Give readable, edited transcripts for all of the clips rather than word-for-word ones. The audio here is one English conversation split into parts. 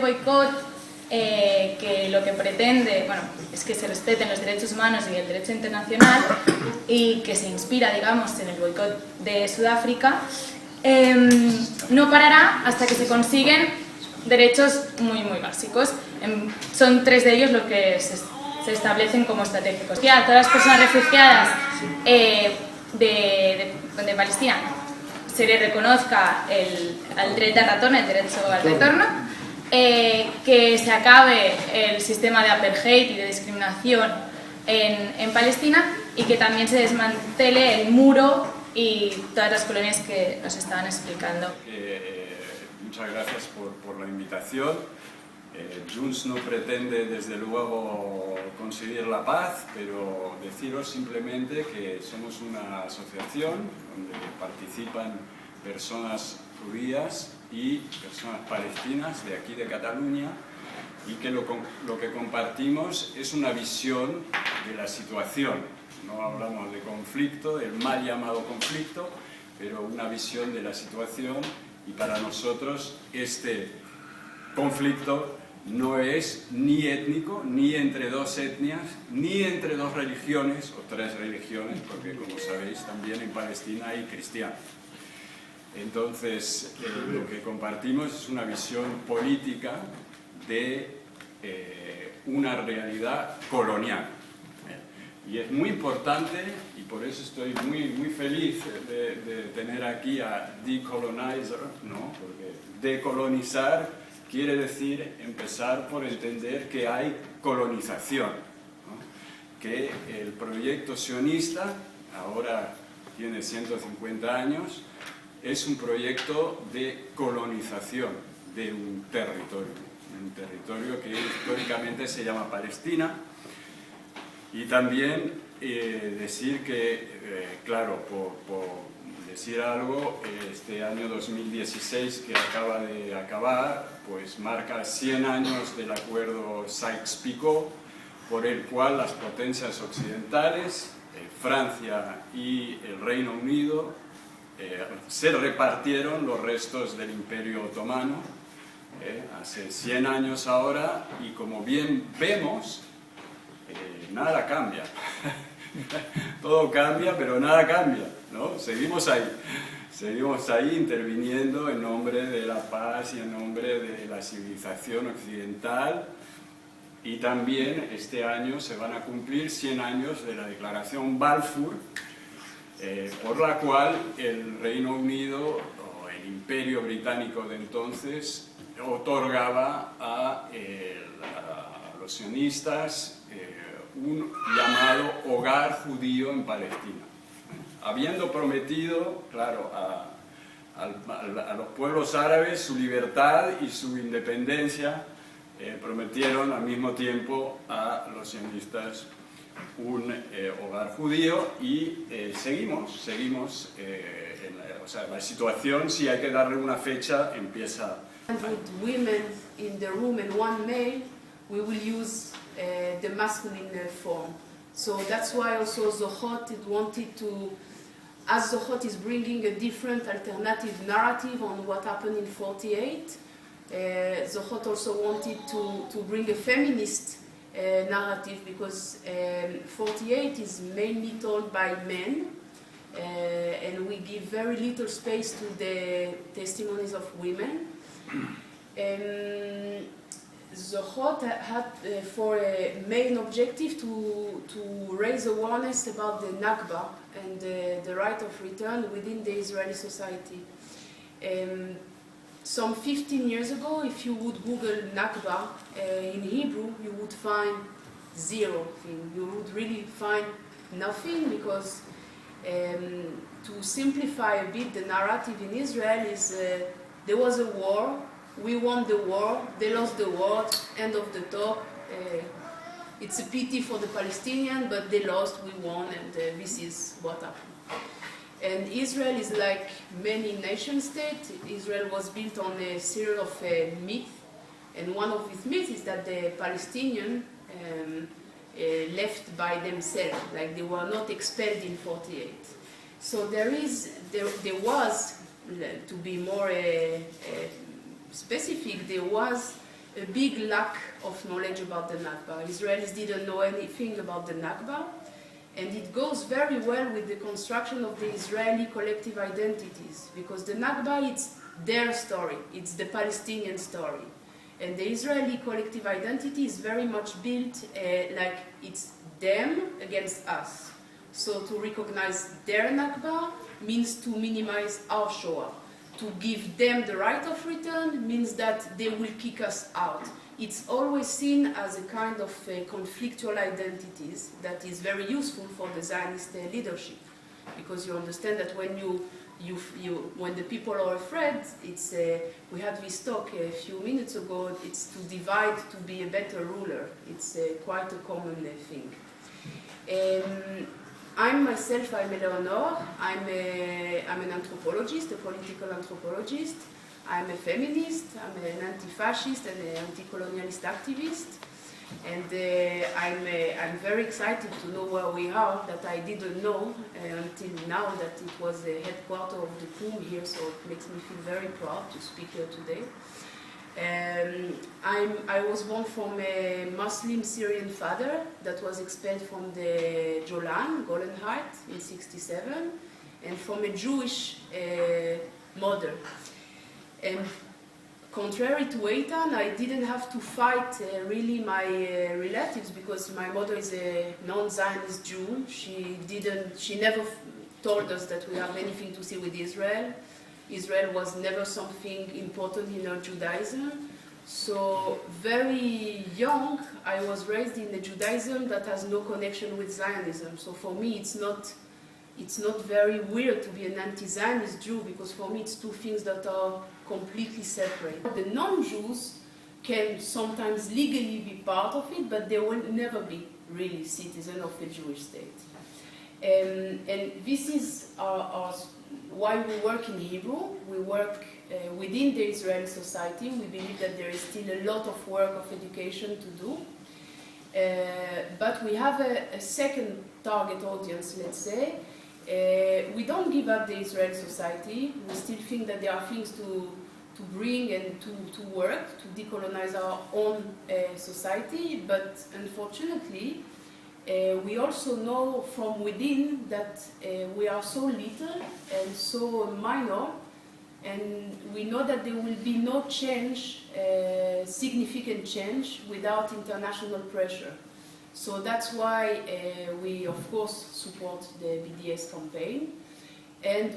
boicot que lo que pretende, bueno, es que se respeten los derechos humanos y el derecho internacional y que se inspira, digamos, en el boicot de Sudáfrica, no parará hasta que se consiguen derechos muy básicos. Son 3 de ellos los que se establecen como estratégicos. Ya, a todas las personas refugiadas de Palestina se les reconozca el derecho al retorno, el derecho al retorno, que se acabe el sistema de apartheid y de discriminación en Palestina y que también se desmantele el muro y todas las colonias que nos estaban explicando. Muchas gracias por la invitación. Junts no pretende desde luego conseguir la paz, pero deciros simplemente que somos una asociación donde participan personas judías y personas palestinas de aquí de Cataluña y que lo que compartimos es una visión de la situación. No hablamos de conflicto, del mal llamado conflicto, pero una visión de la situación, y para nosotros este conflicto no es ni étnico, ni entre 2 etnias, ni entre 2 religiones o 3 religiones, porque como sabéis también en Palestina hay cristianos. Entonces lo que compartimos es una visión política de una realidad colonial. Y es muy importante, y por eso estoy muy feliz de tener aquí a Decolonizer, ¿no? Porque decolonizar quiere decir empezar por entender que hay colonización, ¿no? Que el proyecto sionista, ahora tiene 150 años, es un proyecto de colonización de un territorio que históricamente se llama Palestina. Y también decir que, claro, por decir algo, este año 2016 que acaba de acabar, pues marca 100 años del acuerdo Sykes-Picot, por el cual las potencias occidentales, Francia y el Reino Unido, se repartieron los restos del Imperio Otomano hace 100 años ahora, y como bien vemos, nada cambia. Todo cambia, pero nada cambia, ¿no? Seguimos ahí interviniendo en nombre de la paz y en nombre de la civilización occidental. Y también este año se van a cumplir 100 años de la declaración Balfour, por la cual el Reino Unido, o el Imperio Británico de entonces, otorgaba a los sionistas un llamado hogar judío en Palestina, habiendo prometido, claro, a los pueblos árabes su libertad y su independencia. Prometieron al mismo tiempo a los sionistas un hogar judío, y seguimos o sea, la situación, si hay que darle una fecha, empieza. With women in the room and 1 male, we will use the masculine form. So that's why also Zohot wanted to, as Zohot is bringing a different alternative narrative on what happened in 48, Zohot also wanted to bring a feminist narrative, because 48 is mainly told by men, and we give very little space to the testimonies of women. Zohot had for a main objective to raise awareness about the Nakba and the right of return within the Israeli society. Some 15 years ago, if you would Google Nakba in Hebrew, you would find zero thing. You would really find nothing, because to simplify a bit, the narrative in Israel is there was a war, we won the war, they lost the war, end of the talk. It's a pity for the Palestinians, but they lost, we won, and this is what happened. And Israel is like many nation-states. Israel was built on a series of myths, and one of these myths is that the Palestinians left by themselves, like they were not expelled in 48. So there was, to be more specific, there was a big lack of knowledge about the Nakba. Israelis didn't know anything about the Nakba, and it goes very well with the construction of the Israeli collective identities, because the Nakba, it's their story, it's the Palestinian story. And the Israeli collective identity is very much built like it's them against us. So to recognize their Nakba means to minimize our Shoah. To give them the right of return means that they will kick us out. It's always seen as a kind of conflictual identities that is very useful for the Zionist leadership, because you understand that when when the people are afraid, it's we had this talk a few minutes ago. It's to divide to be a better ruler. It's quite a common thing. I'm Eleonore. I'm an anthropologist, a political anthropologist. I'm a feminist. I'm an anti-fascist and an anti-colonialist activist. And I'm very excited to know where we are, that I didn't know until now that it was the headquarters of the PUM here, so it makes me feel very proud to speak here today. I was born from a Muslim Syrian father that was expelled from the Golan Heights in '67, and from a Jewish mother. And contrary to Eitan, I didn't have to fight really my relatives, because my mother is a non-Zionist Jew. She never told us that we have anything to see with Israel. Israel was never something important in her Judaism. So very young, I was raised in a Judaism that has no connection with Zionism. So for me, it's not very weird to be an anti-Zionist Jew, because for me it's two things that are completely separate. The non-Jews can sometimes legally be part of it, but they will never be really citizens of a Jewish state. And this is why we work in Hebrew. We work within the Israeli society. We believe that there is still a lot of work of education to do. But we have a second target audience, let's say. We don't give up the Israeli society. We still think that there are things to bring and to work, to decolonize our own society, but unfortunately, we also know from within that we are so little and so minor, and we know that there will be no change, significant change, without international pressure. So that's why we, of course, support the BDS campaign, and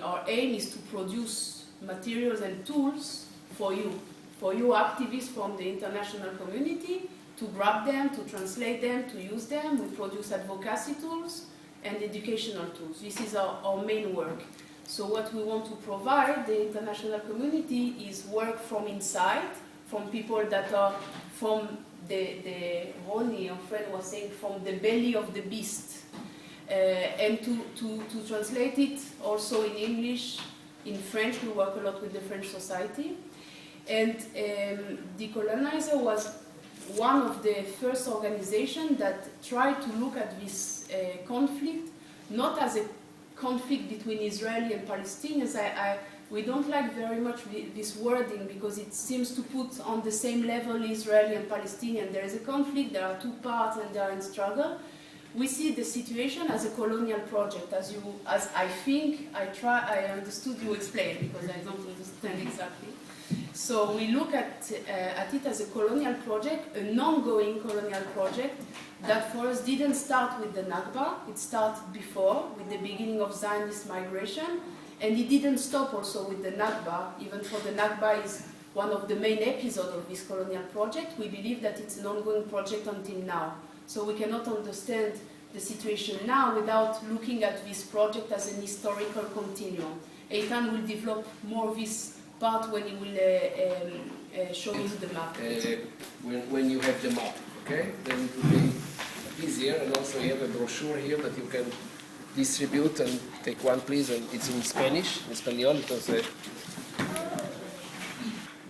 our aim is to produce materials and tools for you activists from the international community, to grab them, to translate them, to use them. We produce advocacy tools and educational tools. This is our main work. So what we want to provide the international community is work from inside, from people that are from Ronnie, our friend was saying, from the belly of the beast. And to translate it also in English, in French. We work a lot with the French society. And Decolonizer was one of the first organizations that tried to look at this conflict, not as a conflict between Israeli and Palestinians. We don't like very much this wording, because it seems to put on the same level Israeli and Palestinian. There is a conflict, there are two parts, and they are in struggle. We see the situation as a colonial project, as I think I understood you explain, because I don't understand exactly. So we look at it as a colonial project, an ongoing colonial project that for us didn't start with the Nakba. It started before, with the beginning of Zionist migration, and it didn't stop also with the Nakba. Even for the Nakba is one of the main episodes of this colonial project. We believe that it's an ongoing project until now. So we cannot understand the situation now without looking at this project as an historical continuum. Eitan will develop more this part when he will show you the map. When you have the map, okay? Then it will be easier, and also you have a brochure here that you can distribute, and take one please, and it's in Spanish, in Espanol. Entonces,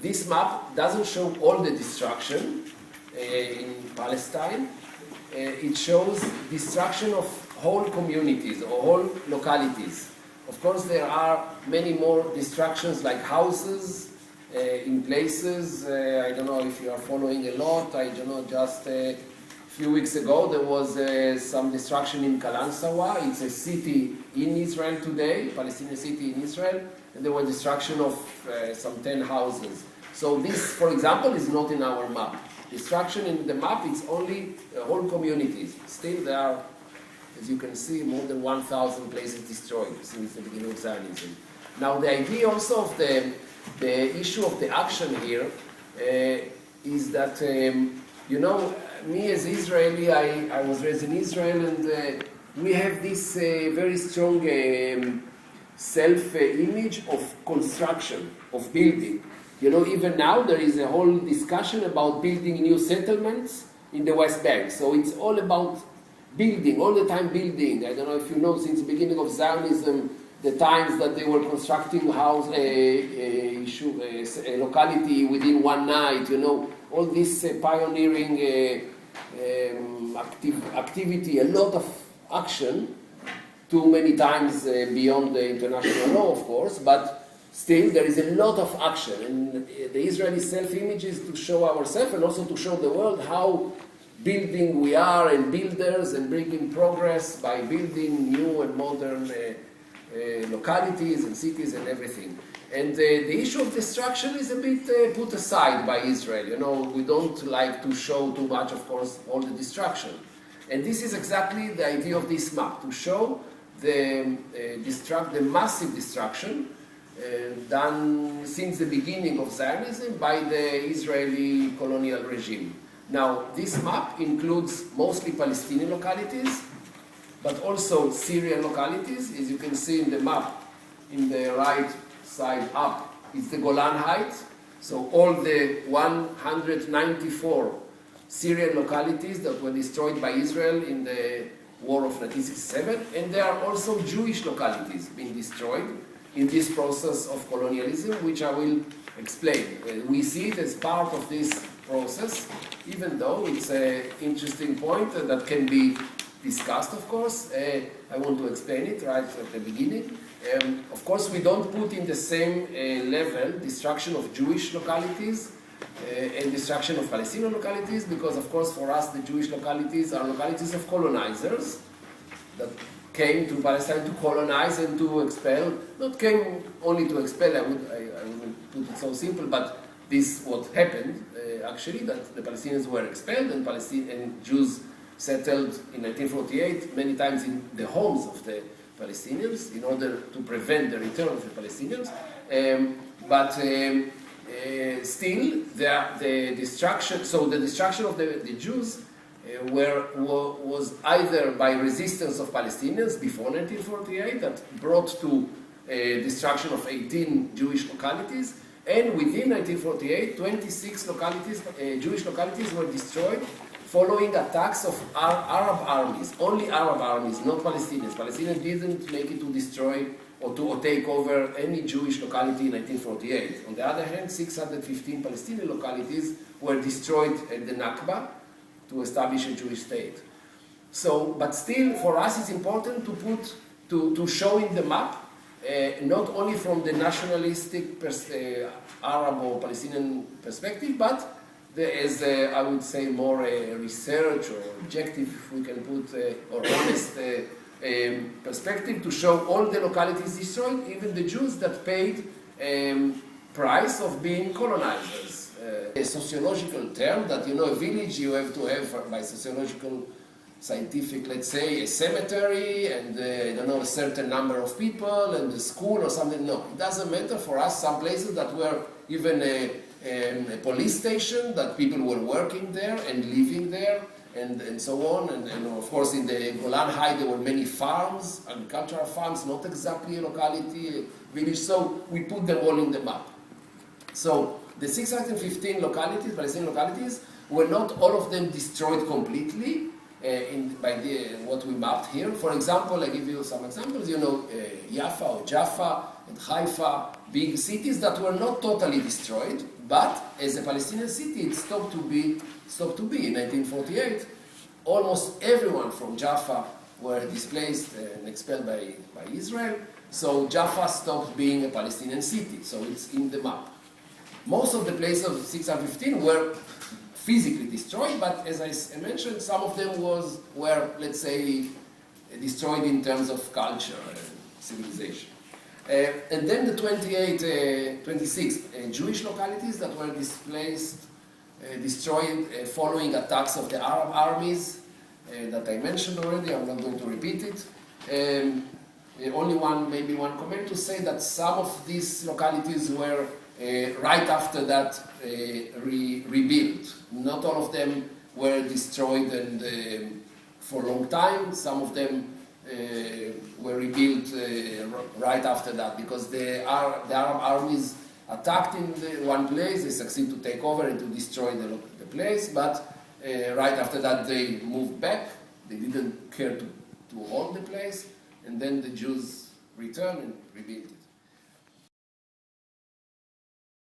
this map doesn't show all the destruction in Palestine. It shows destruction of whole communities or whole localities. Of course, there are many more destructions like houses, in places, I don't know if you are following a lot, I don't know, just a few weeks ago there was some destruction in Kalansawa. It's a city in Israel today, Palestinian city in Israel, and there was destruction of some 10 houses. So this, for example, is not in our map. Destruction in the map is only whole communities. Still there are, as you can see, more than 1,000 places destroyed since the beginning of Zionism. Now the idea also of the issue of the action here is that, you know, me as Israeli, I was raised in Israel, and we have this very strong self-image of construction, of building. You know, even now there is a whole discussion about building new settlements in the West Bank. So it's all about building, all the time building. I don't know if you know, since the beginning of Zionism, the times that they were constructing a locality within one night, you know, all this pioneering activity, a lot of action, too many times beyond the international law, of course, but still there is a lot of action. And the Israeli self-image is to show ourselves and also to show the world how building we are and builders and bringing progress by building new and modern localities and cities and everything. And the issue of destruction is a bit put aside by Israel. You know, we don't like to show too much, of course, all the destruction. And this is exactly the idea of this map, to show the massive destruction done since the beginning of Zionism by the Israeli colonial regime. Now, this map includes mostly Palestinian localities, but also Syrian localities. As you can see in the map, in the right side up, is the Golan Heights. So all the 194 Syrian localities that were destroyed by Israel in the war of 1967, and there are also Jewish localities being destroyed in this process of colonialism, which I will explain. We see it as part of this process, even though it's an interesting point that can be discussed, of course. I want to explain it right at the beginning. Of course, we don't put in the same level destruction of Jewish localities and destruction of Palestinian localities, because, of course, for us, the Jewish localities are localities of colonizers that came to Palestine to colonize and to expel. Not came only to expel, I wouldn't put it so simple, but this what happened, actually, that the Palestinians were expelled and Jews settled in 1948 many times in the homes of the Palestinians in order to prevent the return of the Palestinians. But still, the destruction, so the destruction of the Jews was either by resistance of Palestinians before 1948 that brought to destruction of 18 Jewish localities, and within 1948, 26 localities, Jewish localities were destroyed following attacks of Arab armies, only Arab armies, not Palestinians. Palestinians didn't make it to destroy or to take over any Jewish locality in 1948. On the other hand, 615 Palestinian localities were destroyed at the Nakba to establish a Jewish state. So, but still, for us, it's important to show in the map, not only from the nationalistic Arab or Palestinian perspective, but there is, I would say, more research or objective, if we can put, or honest perspective to show all the localities destroyed, even the Jews that paid price of being colonizers. A sociological term that, you know, a village you have to have, by sociological, scientific, let's say, a cemetery and, I don't know, a certain number of people and a school or something. No, it doesn't matter for us. Some places that were even a police station, that people were working there and living there, and so on. And of course, in the Golan Heights, there were many farms, agricultural farms, not exactly a locality, a village. So we put them all in the map. So the 615 localities, Palestinian localities, were not all of them destroyed completely by what we mapped here. For example, I give you some examples. You know, Jaffa or Jaffa and Haifa, big cities that were not totally destroyed, but as a Palestinian city, it stopped to be in 1948. Almost everyone from Jaffa were displaced and expelled by Israel. So Jaffa stopped being a Palestinian city. So it's in the map. Most of the places of 615 were physically destroyed, but as I mentioned, some of them were, let's say, destroyed in terms of culture and civilization. And then the 26 Jewish localities that were displaced, destroyed following attacks of the Arab armies that I mentioned already. I'm not going to repeat it. Maybe one comment to say that some of these localities were right after that rebuilt. Not all of them were destroyed and for a long time. Some of them were rebuilt right after that, because the Arab armies attacked in one place, they succeeded to take over and to destroy the place, but right after that they moved back. They didn't care to hold the place, and then the Jews returned and rebuilt it.